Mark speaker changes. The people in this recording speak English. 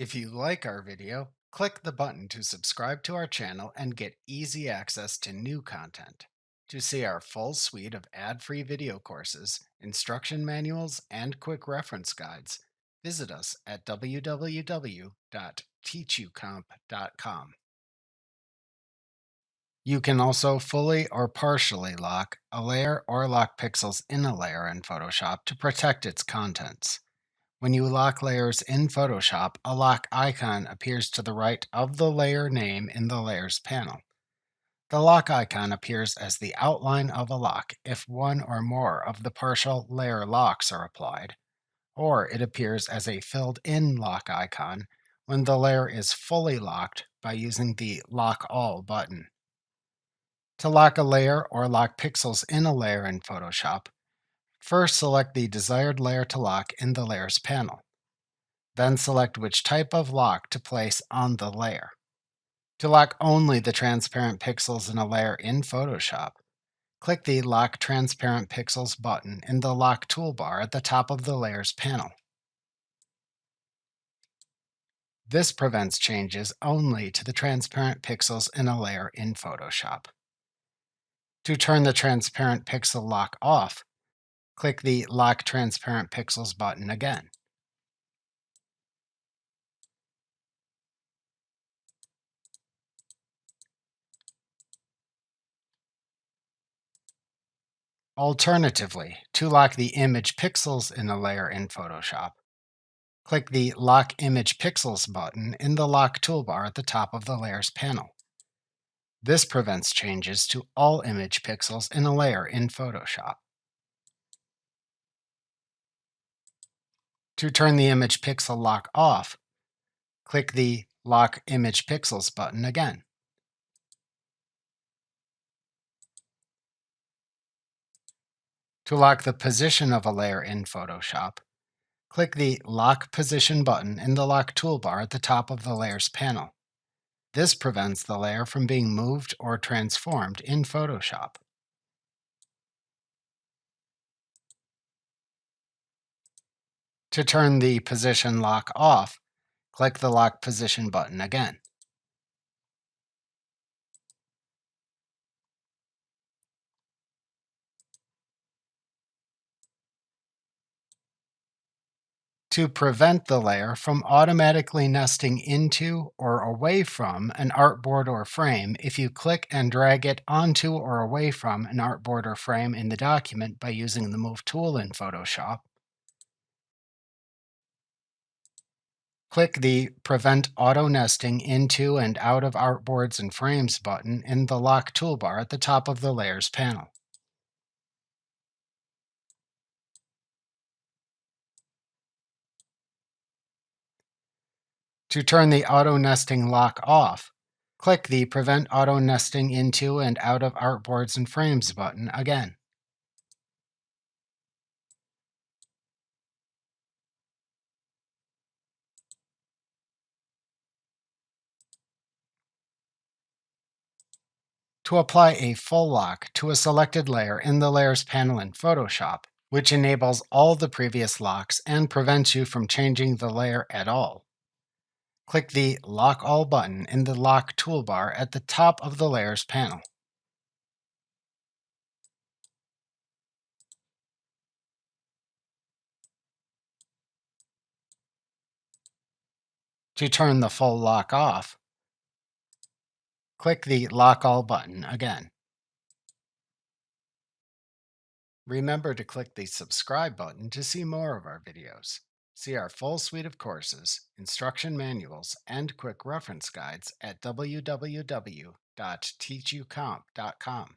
Speaker 1: If you like our video, click the button to subscribe to our channel and get easy access to new content. To see our full suite of ad-free video courses, instruction manuals, and quick reference guides, visit us at www.teachucomp.com. You can also fully or partially lock a layer or lock pixels in a layer in Photoshop to protect its contents. When you lock layers in Photoshop, a lock icon appears to the right of the layer name in the Layers panel. The lock icon appears as the outline of a lock if one or more of the partial layer locks are applied, or it appears as a filled-in lock icon when the layer is fully locked by using the Lock All button. To lock a layer or lock pixels in a layer in Photoshop, first select the desired layer to lock in the Layers panel. Then select which type of lock to place on the layer. To lock only the transparent pixels in a layer in Photoshop, click the Lock Transparent Pixels button in the Lock toolbar at the top of the Layers panel. This prevents changes only to the transparent pixels in a layer in Photoshop. To turn the transparent pixel lock off, click the Lock Transparent Pixels button again. Alternatively, to lock the image pixels in a layer in Photoshop, click the Lock Image Pixels button in the Lock toolbar at the top of the Layers panel. This prevents changes to all image pixels in a layer in Photoshop. To turn the image pixel lock off, click the Lock Image Pixels button again. To lock the position of a layer in Photoshop, click the Lock Position button in the Lock toolbar at the top of the Layers panel. This prevents the layer from being moved or transformed in Photoshop. To turn the position lock off, click the Lock Position button again. To prevent the layer from automatically nesting into or away from an artboard or frame, if you click and drag it onto or away from an artboard or frame in the document by using the Move tool in Photoshop, click the Prevent Auto Nesting into and out of artboards and frames button in the Lock toolbar at the top of the Layers panel. To turn the auto nesting lock off, click the Prevent Auto Nesting into and out of artboards and frames button again. To apply a full lock to a selected layer in the Layers panel in Photoshop, which enables all the previous locks and prevents you from changing the layer at all, click the Lock All button in the Lock toolbar at the top of the Layers panel. To turn the full lock off, click the Lock All button again. Remember to click the subscribe button to see more of our videos. See our full suite of courses, instruction manuals, and quick reference guides at www.teachucomp.com.